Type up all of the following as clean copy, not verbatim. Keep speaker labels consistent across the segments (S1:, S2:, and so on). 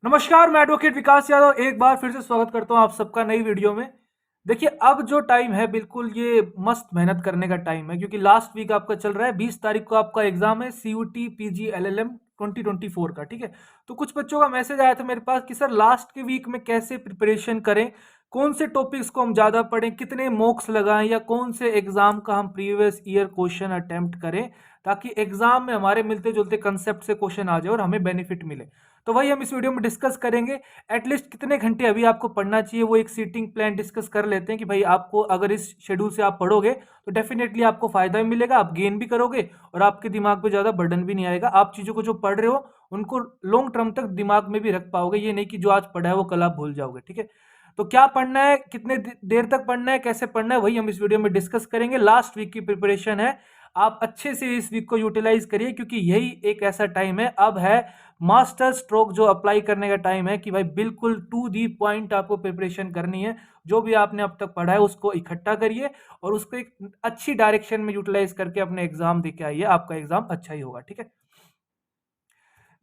S1: नमस्कार, मैं एडवोकेट विकास यादव एक बार फिर से स्वागत करता हूँ आप सबका नई वीडियो में। देखिए, अब जो टाइम है बिल्कुल ये मस्त मेहनत करने का टाइम है, क्योंकि लास्ट वीक आपका चल रहा है। 20 तारीख को आपका एग्जाम है, सीयूटी पीजी एलएलएम 2024 का। ठीक है, तो कुछ बच्चों का मैसेज आया था मेरे पास कि सर लास्ट के वीक में कैसे प्रिपरेशन करें, कौन से टॉपिक्स को हम ज़्यादा पढ़ें, कितने मॉक्स लगाएं, या कौन से एग्जाम का हम प्रीवियस ईयर क्वेश्चन अटेम्प्ट करें ताकि एग्जाम में हमारे मिलते जुलते कंसेप्ट से क्वेश्चन आ जाए और हमें बेनिफिट मिले। तो वही हम इस वीडियो में डिस्कस करेंगे। एटलीस्ट कितने घंटे अभी आपको पढ़ना चाहिए, वो एक सीटिंग प्लान डिस्कस कर लेते हैं कि भाई आपको अगर इस शेड्यूल से आप पढ़ोगे तो डेफिनेटली आपको फायदा भी मिलेगा, आप गेन भी करोगे और आपके दिमाग पे ज़्यादा बर्डन भी नहीं आएगा। आप चीज़ों को जो पढ़ रहे हो उनको लॉन्ग टर्म तक दिमाग में भी रख पाओगे, ये नहीं कि जो आज पढ़ा है वो कल आप भूल जाओगे। ठीक है, तो क्या पढ़ना है, कितने देर तक पढ़ना है, कैसे पढ़ना है, वही हम इस वीडियो में डिस्कस करेंगे। लास्ट वीक की प्रिपरेशन है, आप अच्छे से इस वीक को यूटिलाइज करिए, क्योंकि यही एक ऐसा टाइम है, अब है मास्टर स्ट्रोक जो अप्लाई करने का टाइम है कि भाई बिल्कुल टू दी पॉइंट आपको प्रिपरेशन करनी है। जो भी आपने अब तक पढ़ा है उसको इकट्ठा करिए और उसको एक अच्छी डायरेक्शन में यूटिलाइज करके अपने एग्जाम दे के आइए, आपका एग्जाम अच्छा ही होगा। ठीक है,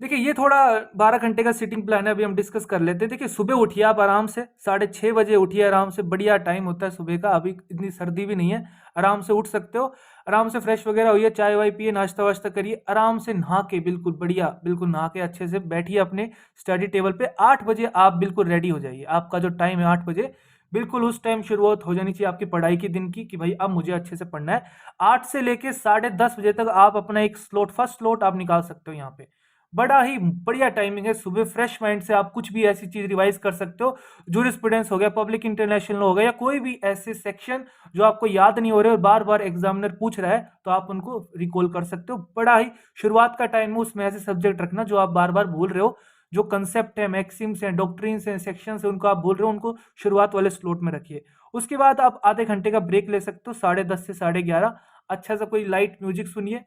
S1: देखिए ये थोड़ा 12 घंटे का सिटिंग प्लान है, अभी हम डिस्कस कर लेते हैं। देखिए, सुबह उठिए आप आराम से, 6:30 बजे उठिए आराम से, बढ़िया टाइम होता है सुबह का, अभी इतनी सर्दी भी नहीं है, आराम से उठ सकते हो। आराम से फ्रेश वगैरह होइए, चाय वाय पिए, नाश्ता वाश्ता करिए, आराम से नहा के बिल्कुल बढ़िया, बिल्कुल नहा के अच्छे से बैठिए अपने स्टडी टेबल पे। 8 बजे आप बिल्कुल रेडी हो जाइए, आपका जो टाइम है 8 बजे, बिल्कुल उस टाइम शुरुआत हो जानी चाहिए आपकी पढ़ाई की दिन की, कि भाई अब मुझे अच्छे से पढ़ना है। 8 से लेके 10:30 बजे तक आप अपना एक स्लॉट, फर्स्ट स्लॉट आप निकाल सकते हो यहाँ पे। बड़ा ही बढ़िया टाइमिंग है, सुबह फ्रेश माइंड से आप कुछ भी ऐसी चीज रिवाइज कर सकते हो। जूरिस्प्रूडेंस हो गया, पब्लिक इंटरनेशनल हो गया, या कोई भी ऐसे सेक्शन जो आपको याद नहीं हो रहे और बार बार एग्जामिनर पूछ रहा है, तो आप उनको रिकॉल कर सकते हो। बड़ा ही शुरुआत का टाइम है, उसमें ऐसे सब्जेक्ट रखना जो आप बार बार भूल रहे हो, जो कंसेप्ट है, मैक्सिम्स हैं, डॉक्ट्रिन्स हैं, सेक्शंस हैं, उनको आप भूल रहे हो, उनको शुरुआत वाले स्लॉट में रखिए। उसके बाद आप आधे घंटे का ब्रेक ले सकते हो, 10:30 से 11:30। अच्छा सा कोई लाइट म्यूजिक सुनिए,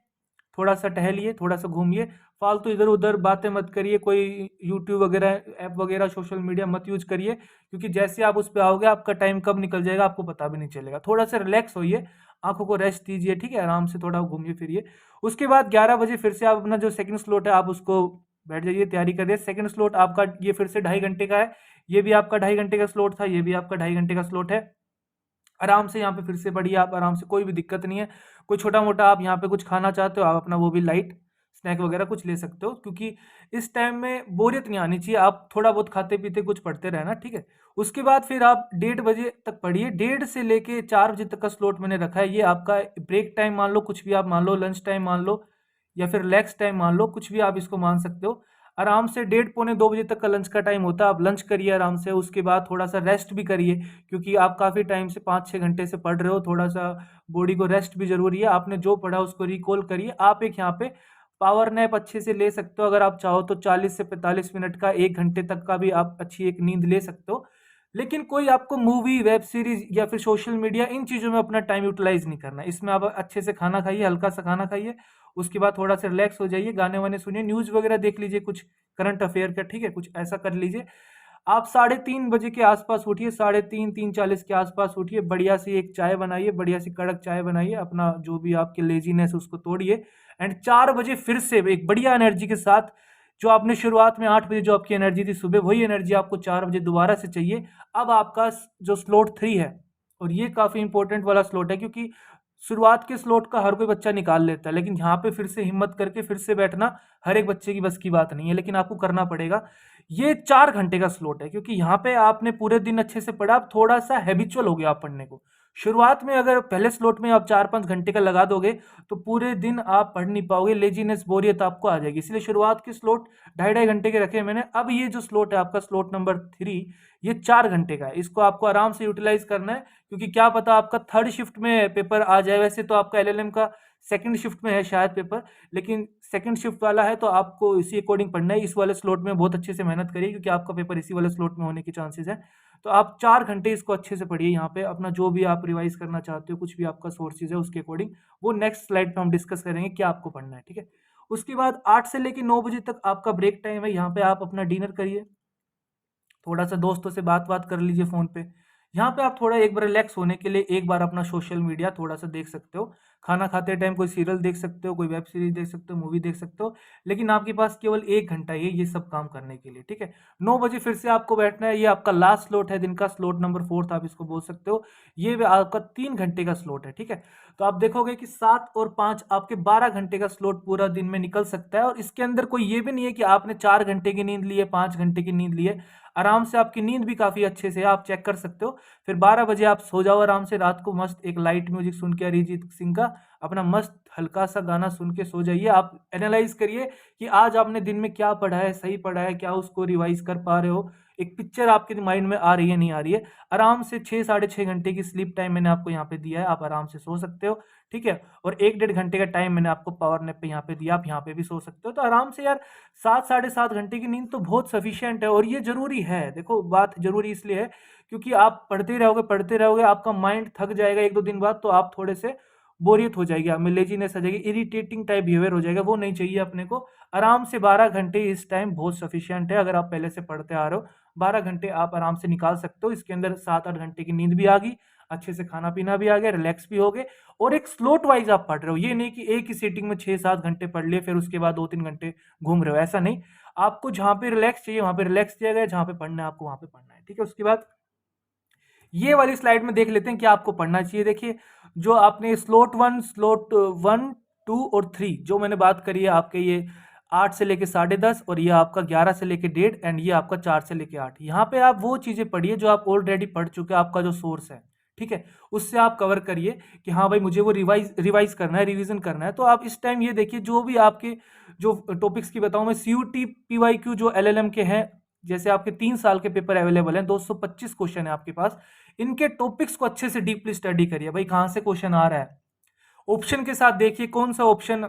S1: थोड़ा सा टहलिए, थोड़ा सा घूमिए, फालतू इधर उधर बातें मत करिए, कोई यूट्यूब वगैरह ऐप वगैरह सोशल मीडिया मत यूज करिए, क्योंकि जैसे आप उस पर आओगे आपका टाइम कब निकल जाएगा आपको पता भी नहीं चलेगा। थोड़ा सा रिलैक्स होइए, आंखों को रेस्ट दीजिए, ठीक है, आराम से थोड़ा घूमिए फिरिए। उसके बाद 11 बजे फिर से आप अपना जो सेकंड स्लॉट है आप उसको बैठ जाइए, तैयारी करिए। सेकंड स्लॉट आपका ये फिर से 2.5 घंटे का है, ये भी आपका 2.5 घंटे का स्लॉट था, ये भी आपका 2.5 घंटे का स्लॉट है। आराम से यहाँ पे फिर से पढ़िए आप आराम से, कोई भी दिक्कत नहीं है। कोई छोटा मोटा आप यहाँ पे कुछ खाना चाहते हो, आप अपना वो भी लाइट स्नैक वगैरह कुछ ले सकते हो, क्योंकि इस टाइम में बोरियत नहीं आनी चाहिए, आप थोड़ा बहुत खाते पीते कुछ पढ़ते रहना। ठीक है, उसके बाद फिर आप 1:30 बजे तक पढ़िए, 1:30 से लेके 4 बजे तक का स्लॉट मैंने रखा है, ये आपका ब्रेक टाइम मान लो, कुछ भी आप मान लो, लंच टाइम मान लो, या फिर रिलैक्स टाइम मान लो, कुछ भी आप इसको मान सकते हो। आराम से 1:30 पौने 2 बजे तक का लंच का टाइम होता है, आप लंच करिए आराम से, उसके बाद थोड़ा सा रेस्ट भी करिए, क्योंकि आप काफ़ी टाइम से 5-6 घंटे से पढ़ रहे हो, थोड़ा सा बॉडी को रेस्ट भी जरूरी है। आपने जो पढ़ा उसको रिकॉल करिए। आप एक यहाँ पे पावर नैप अच्छे से ले सकते हो, अगर आप चाहो तो 40 से 45 मिनट का, 1 घंटे तक का भी आप अच्छी एक नींद ले सकते हो। लेकिन कोई आपको मूवी, वेब सीरीज या फिर सोशल मीडिया, इन चीज़ों में अपना टाइम यूटिलाइज नहीं करना। इसमें आप अच्छे से खाना खाइए, हल्का सा खाना खाइए, उसके बाद थोड़ा सा रिलैक्स हो जाइए, गाने वाने सुनिए, न्यूज़ वगैरह देख लीजिए, कुछ करंट अफेयर का, ठीक है, कुछ ऐसा कर लीजिए। आप 3:30 बजे के आसपास उठिए, 3:30 3:40 के आसपास उठिए, बढ़िया सी एक चाय बनाइए, बढ़िया सी कड़क चाय बनाइए, अपना जो भी आपके लेजीनेस उसको तोड़िए। एंड 4 बजे फिर से एक बढ़िया एनर्जी के साथ, जो आपने शुरुआत में 8 बजे जो आपकी एनर्जी थी सुबह, वही एनर्जी आपको 4 बजे दोबारा से चाहिए। अब आपका जो स्लॉट 3 है, और ये काफ़ी इंपॉर्टेंट वाला स्लॉट है, क्योंकि शुरुआत के स्लॉट का हर कोई बच्चा निकाल लेता है, लेकिन यहाँ पे फिर से हिम्मत करके फिर से बैठना हर एक बच्चे की बस की बात नहीं है, लेकिन आपको करना पड़ेगा। ये 4 घंटे का स्लॉट है, क्योंकि यहाँ पे आपने पूरे दिन अच्छे से पढ़ा, आप थोड़ा सा हैबिचुअल हो गया आप पढ़ने को। शुरुआत में अगर पहले स्लॉट में आप 4-5 घंटे का लगा दोगे तो पूरे दिन आप पढ़ नहीं पाओगे, लेजीनेस, बोरियत आपको आ जाएगी। इसलिए शुरुआत के स्लॉट 2.5-2.5 घंटे के रखे हैं मैंने। अब ये जो स्लॉट है आपका, स्लॉट नंबर 3, ये 4 घंटे का है, इसको आपको आराम से यूटिलाइज करना है, क्योंकि क्या पता आपका थर्ड शिफ्ट में पेपर आ जाए। वैसे तो आपका एलएलएम का सेकंड शिफ्ट में है शायद पेपर, लेकिन सेकंड शिफ्ट वाला है तो आपको इसी अकॉर्डिंग पढ़ना है। इस वाले स्लॉट में बहुत अच्छे से मेहनत करिए, क्योंकि आपका पेपर इसी वाले स्लॉट में होने के चांसेस है। तो आप 4 घंटे इसको अच्छे से पढ़िए, यहाँ पे अपना जो भी आप रिवाइज करना चाहते हो, कुछ भी आपका सोर्सेज है उसके अकॉर्डिंग, वो नेक्स्ट स्लाइड पे हम डिस्कस करेंगे क्या आपको पढ़ना है। ठीक है, उसके बाद 8 से लेके 9 बजे तक आपका ब्रेक टाइम है, यहाँ पे आप अपना डिनर करिए, थोड़ा सा दोस्तों से बात बात कर लीजिए फ़ोन पे। यहाँ पे आप थोड़ा एक बार रिलैक्स होने के लिए एक बार अपना सोशल मीडिया थोड़ा सा देख सकते हो। खाना खाते टाइम कोई सीरियल देख सकते हो, कोई वेब सीरीज देख सकते हो, मूवी देख सकते हो, लेकिन आपके पास केवल 1 घंटा ही है ये सब काम करने के लिए, ठीक है। 9 बजे फिर से आपको बैठना है, ये आपका लास्ट स्लॉट है दिन का, स्लॉट नंबर 4 आप इसको बोल सकते हो। ये भी आपका 3 घंटे का स्लॉट है, ठीक है। तो आप देखोगे कि 7 और 5 आपके 12 घंटे का स्लॉट पूरा दिन में निकल सकता है, और इसके अंदर कोई ये भी नहीं है कि आपने 4 घंटे की नींद ली है, 5 घंटे की नींद ली है। आराम से आपकी नींद भी काफ़ी अच्छे से है, आप चेक कर सकते हो। फिर 12 बजे आप सो जाओ आराम से, रात को मस्त एक लाइट म्यूजिक सुन के अरिजीत सिंह का अपना मस्त हल्का सा गाना सुन के सो जाइए। आप एनालाइज करिए कि आज आपने दिन में क्या पढ़ा है, सही पढ़ा है, क्या उसको रिवाइज कर पा रहे हो, एक पिक्चर आपके माइंड में आ रही है, नहीं आ रही है। आराम से 6 साढ़े 6 घंटे की स्लीप टाइम मैंने आपको यहाँ पे दिया है, आप आराम से सो सकते हो, ठीक है। और 1 डेढ़ घंटे का टाइम मैंने आपको पावर नैप पे यहाँ पे दिया, आप यहाँ पे भी सो सकते हो। तो आराम से यार 7 साढ़े 7 घंटे की नींद तो बहुत सफिशिएंट है, और ये जरूरी है। देखो बात जरूरी इसलिए है क्योंकि आप पढ़ते रहोगे, आपका माइंड थक जाएगा 1-2 दिन बाद, तो आप थोड़े से बोरियत हो जाएगी, आप में लेजीनेस आ जाएगी, इरिटेटिंग टाइप बिहेवियर हो जाएगा, वो नहीं चाहिए अपने को। आराम से 12 घंटे इस टाइम बहुत सफिशिएंट है, अगर आप पहले से पढ़ते आ रहे हो 12 घंटे आप आराम से निकाल सकते हो। इसके अंदर 7-8 घंटे की नींद भी आ गई, अच्छे से खाना पीना भी आ गया, रिलैक्स भी हो गए, और एक स्लॉट वाइज आप पढ़ रहे हो। ये नहीं कि एक ही सीटिंग में 6-7 घंटे पढ़ लिए फिर उसके बाद 2-3 घंटे घूम रहे हो, ऐसा नहीं। आपको जहाँ पे रिलैक्स चाहिए वहाँ पे रिलैक्स दिया गया है, जहाँ पे पढ़ना है आपको वहाँ पे पढ़ना है, ठीक है। उसके बाद ये वाली स्लाइड में देख लेते हैं क्या आपको पढ़ना चाहिए। देखिए जो आपने स्लॉट 1, 2 और 3 जो मैंने बात करी है, आपके ये 8 से लेके 10:30, और ये आपका 11 से लेके 1:30, एंड ये आपका 4 से लेके 8। यहाँ पे आप वो चीज़ें पढ़िए जो आप ऑलरेडी पढ़ चुके हैं, आपका जो सोर्स है, ठीक है, उससे आप कवर करिए कि हाँ भाई मुझे वो रिवाइज करना है, रिवीजन करना है। तो आप इस टाइम ये देखिए जो भी आपके जो टॉपिक्स की बताऊं मैं, CUT PYQ जो LLM के हैं, जैसे आपके 3 साल के पेपर अवेलेबल हैं, 225 क्वेश्चन है आपके पास, इनके टॉपिक्स को अच्छे से डीपली स्टडी करिए भाई, कहाँ से क्वेश्चन आ रहा है। ऑप्शन के साथ देखिए कौन सा ऑप्शन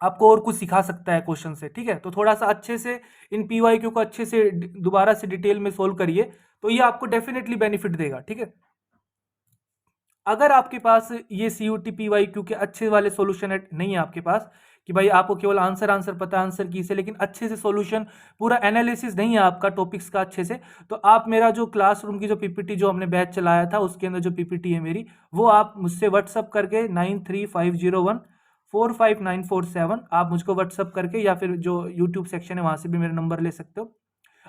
S1: आपको और कुछ सिखा सकता है क्वेश्चन से, ठीक है। तो थोड़ा सा अच्छे से इन PYQ को अच्छे से दोबारा से डिटेल में सोल्व करिए, तो ये आपको डेफिनेटली बेनिफिट देगा, ठीक है। अगर आपके पास ये CUT PYQ के अच्छे वाले सॉल्यूशन नहीं है आपके पास, कि भाई आपको केवल आंसर आंसर पता है, आंसर की से, लेकिन अच्छे से सॉल्यूशन पूरा एनालिसिस नहीं है आपका टॉपिक्स का अच्छे से, तो आप मेरा जो क्लासरूम की जो PPT जो हमने बैच चलाया था उसके अंदर जो PPT है मेरी, वो आप मुझसे व्हाट्सअप करके 9350145947 आप मुझको व्हाट्सअप करके, या फिर जो यूट्यूब सेक्शन है वहाँ से भी मेरा नंबर ले सकते हो,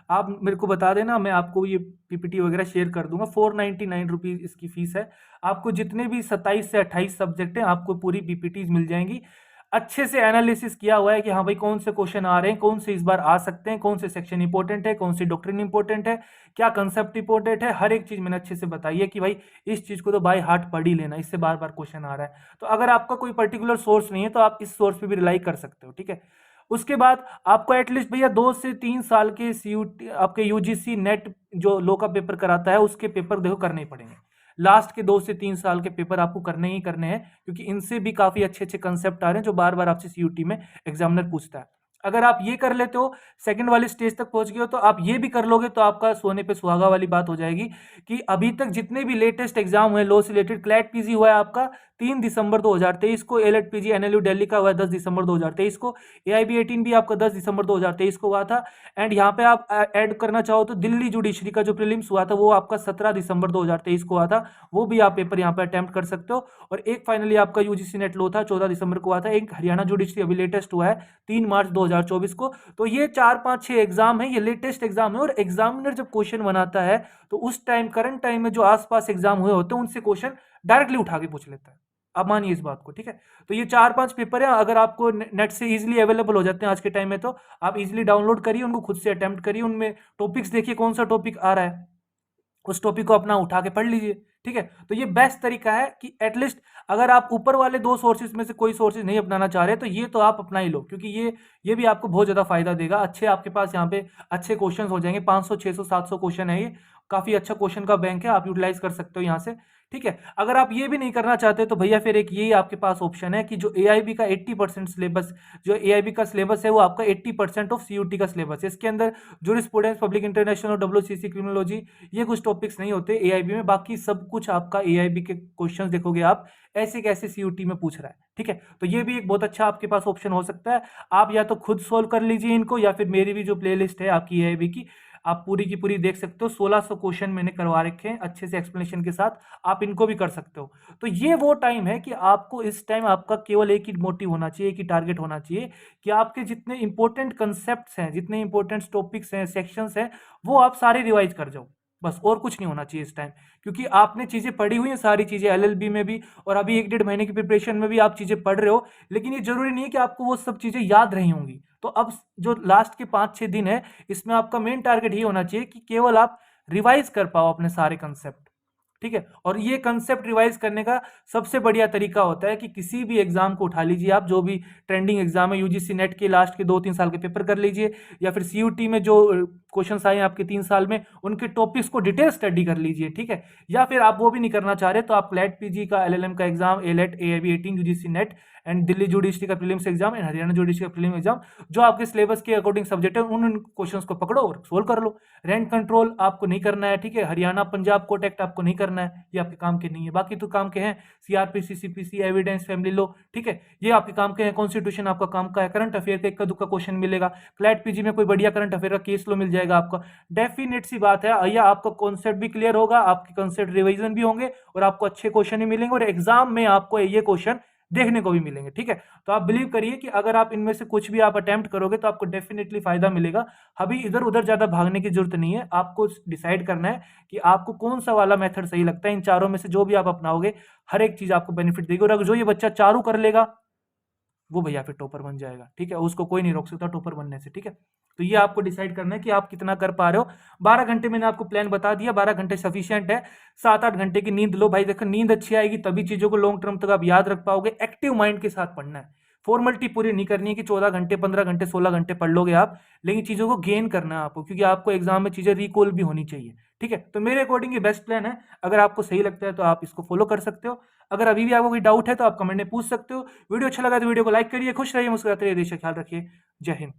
S1: आप मेरे को बता देना, मैं आपको ये PPT वगैरह शेयर कर दूंगा। 499 रुपीज़ इसकी फीस है। आपको जितने भी 27 से 28 सब्जेक्ट हैं आपको पूरी PPTs मिल जाएंगी, अच्छे से एनालिसिस किया हुआ है कि हाँ भाई कौन से क्वेश्चन आ रहे हैं, कौन से इस बार आ सकते हैं, कौन से सेक्शन इंपॉर्टेंट है, कौन सी डॉक्ट्रिन इंपॉर्टेंट है, क्या कंसेप्ट इंपॉर्टेंट है, हर एक चीज मैंने अच्छे से बताई है कि भाई इस चीज को तो बाय हार्ट पढ़ ही लेना, इससे बार बार क्वेश्चन आ रहा है। तो अगर आपका कोई पर्टिकुलर सोर्स नहीं है तो आप इस सोर्स पे भी रिलाई कर सकते हो, ठीक है। उसके बाद आपको एटलीस्ट भैया 2 से 3 साल के CUT आपके UGC नेट जो लो का पेपर कराता है उसके पेपर देखो करने ही पड़ेंगे। लास्ट के 2 से 3 साल के पेपर आपको करने ही करने हैं, क्योंकि इनसे भी काफी अच्छे अच्छे कंसेप्ट आ रहे हैं जो बार बार आपसे CUT में एग्जामिनर पूछता है। अगर आप ये कर लेते हो, सेकंड वाले स्टेज तक पहुंच गए हो, तो आप ये भी कर लोगे तो आपका सोने पे सुहागा वाली बात हो जाएगी कि अभी तक जितने भी लेटेस्ट एग्जाम हुए लो से रिलेटेड, क्लैट PG हुआ है आपका 3 दिसंबर 2023 को, एलेट PG NLU दिल्ली का हुआ है 10 दिसंबर 2023 को, AIB 18 भी आपका 10 दिसंबर 2023 को हुआ था। एंड यहाँ पे आप ऐड करना चाहो तो दिल्ली जुडिशरी का जो प्रीलिम्स हुआ था वो आपका 17 दिसंबर 2023 को हुआ था, वो भी आप पेपर यहाँ पे अटेम्प्ट कर सकते हो। और एक फाइनली आपका UGC नेट लो था 14 दिसंबर को हुआ था। एक हरियाणा जुडिशरी अभी लेटेस्ट हुआ है 3 मार्च 2024 को। तो ये 4 5 6 एग्जाम है, ये लेटेस्ट एग्जाम है, और एग्जामिनर जब क्वेश्चन बनाता है तो उस टाइम करंट टाइम में जो आसपास एग्जाम हुए होते हैं उनसे क्वेश्चन डायरेक्टली उठा के पूछ लेता है। आप मानिए इस बात को, ठीक है। तो ये 4 5 पेपर है, अगर आपको नेट से इजीली अवेलेबल हो जाते हैं आज के टाइम में, तो आप इजीली डाउनलोड करिए उनको, खुद से अटेम्प्ट करिए, उनमें टॉपिक्स देखिए कौन सा टॉपिक आ रहा है, उस टॉपिक को अपना उठा के पढ़ लीजिए, ठीक है। तो ये बेस्ट तरीका है कि एटलीस्ट अगर आप ऊपर वाले 2 सोर्सेज में से कोई सोर्सेज नहीं अपनाना चाह रहे तो ये तो आप अपना ही लो, क्योंकि ये भी आपको बहुत ज्यादा फायदा देगा। अच्छे आपके पास यहाँ पे अच्छे क्वेश्चन हो जाएंगे, 500 600 700 क्वेश्चन है, ये काफी अच्छा क्वेश्चन का बैंक है, आप यूटिलाइज कर सकते हो यहाँ से, ठीक है। अगर आप ये भी नहीं करना चाहते तो भैया फिर एक यही आपके पास ऑप्शन है कि जो AIB का 80% सिलेबस, जो AIB का सिलेबस है वो आपका 80% ऑफ CUT का सिलेबस है। इसके अंदर जूरिस्प्रूडेंस, पब्लिक इंटरनेशनल और WCC क्रिमिनोलॉजी ये कुछ टॉपिक्स नहीं होते AIB में, बाकी सब कुछ आपका AIB के क्वेश्चन देखोगे आप ऐसे कैसे CUT में पूछ रहा है, ठीक है। तो ये भी एक बहुत अच्छा आपके पास ऑप्शन हो सकता है। आप या तो खुद सोल्व कर लीजिए इनको, या फिर मेरी भी जो प्लेलिस्ट है आपकी AIB की, आप पूरी की पूरी देख सकते हो। 1600 क्वेश्चन मैंने करवा रखे हैं अच्छे से एक्सप्लेनेशन के साथ, आप इनको भी कर सकते हो। तो ये वो टाइम है कि आपको इस टाइम आपका केवल एक ही मोटिव होना चाहिए, एक ही टारगेट होना चाहिए कि आपके जितने इंपॉर्टेंट कंसेप्ट्स हैं, जितने इंपॉर्टेंट टॉपिक्स हैं, सेक्शंस हैं, वो आप सारे रिवाइज कर जाओ, बस। और कुछ नहीं होना चाहिए इस टाइम, क्योंकि आपने चीजें पढ़ी हुई हैं, सारी चीजें एलएलबी में भी, और अभी 1 डेढ़ महीने की प्रिपरेशन में भी आप चीजें पढ़ रहे हो, लेकिन ये जरूरी नहीं है कि आपको वो सब चीजें याद रही होंगी। तो अब जो लास्ट के 5-6 दिन है, इसमें आपका मेन टारगेट ये होना चाहिए कि केवल आप रिवाइज कर पाओ अपने सारे कंसेप्ट, ठीक है। और ये कंसेप्ट रिवाइज करने का सबसे बढ़िया तरीका होता है कि किसी भी एग्जाम को उठा लीजिए आप, जो भी ट्रेंडिंग एग्जाम है, यूजीसी नेट के लास्ट के 2-3 साल के पेपर कर लीजिए, या फिर सीयूटी में जो क्वेश्चंस आए हैं आपके 3 साल में, उनके टॉपिक्स को डिटेल स्टडी कर लीजिए, ठीक है। या फिर आप वो भी नहीं करना चाह रहे तो आप क्लैट पीजी का, एलएलएम का exam, AILET, AIBE 18, UGC NET and Delhi judiciary का prelims exam and Haryana judiciary का प्रीलिम्स एग्जाम, जो आपके सिलेबस के अकॉर्डिंग सब्जेक्ट है, उन क्वेश्चंस को पकड़ो और सोल्व कर लो। रेंट कंट्रोल आपको नहीं करना है, ठीक है। हरियाणा पंजाब कोर्ट एक्ट आपको नहीं करना है, ये आपके काम के नहीं है। बाकी तो काम के हैं CrPC, CPC, evidence, family law, ठीक है, ये आपके काम के हैं। कॉन्स्टिट्यूशन आपका काम का है। करंट अफेयर का इक्का दुक्का क्वेश्चन मिलेगा। क्लैट पीजी में कोई बढ़िया करंट अफेयर का केस लो मिल जाएगा आपका। डेफिनेट सी बात है, या आपका कॉन्सेप्ट भी क्लियर होगा, आपके कॉन्सेप्ट रिवीजन भी होंगे, और आपको अच्छे क्वेश्चन ही मिलेंगे, और एग्जाम में आपको ये क्वेश्चन देखने को भी मिलेंगे, ठीक है। तो आप बिलीव करिए कि अगर आप इनमें से कुछ भी आप अटेम्प्ट करोगे तो आपको डेफिनेटली फायदा मिलेगा। अभी इधर उधर ज्यादा भागने की जरूरत नहीं है, आपको डिसाइड करना है कि आपको कौन सा वाला मेथड सही लगता है। इन चारों में से जो भी आप अपनाओगे, हर एक चीज आपको बेनिफिट देगी। और अगर जो ये बच्चा चारों कर लेगा, वो भैया फिर टॉपर बन जाएगा, ठीक है। उसको कोई नहीं रोक सकता टॉपर बनने से, ठीक है। तो ये आपको डिसाइड करना है कि आप कितना कर पा रहे हो। 12 घंटे मैंने आपको प्लान बता दिया, 12 घंटे सफिशियंट है। 7-8 घंटे की नींद लो भाई। देखो, नींद अच्छी आएगी तभी चीजों को लॉन्ग टर्म तक आप याद रख पाओगे। एक्टिव माइंड के साथ पढ़ना है, फॉर्मेलिटी पूरी नहीं करनी है कि 14 घंटे, 15 घंटे, 16 घंटे पढ़ लोगे आप, लेकिन चीजों को गेन करना है आपको, क्योंकि आपको एग्जाम में चीजें रिकॉल भी होनी चाहिए, ठीक है। तो मेरे अकॉर्डिंग ये बेस्ट प्लान है। अगर आपको सही लगता है तो आप इसको फॉलो कर सकते हो। अगर अभी भी आपको कोई डाउट है तो आप कमेंट में पूछ सकते हो। वीडियो अच्छा लगा तो वीडियो को लाइक करिए। खुश रहिए, मुस्कुराते रहिए, देश का ख्याल रखिए। जय हिंद।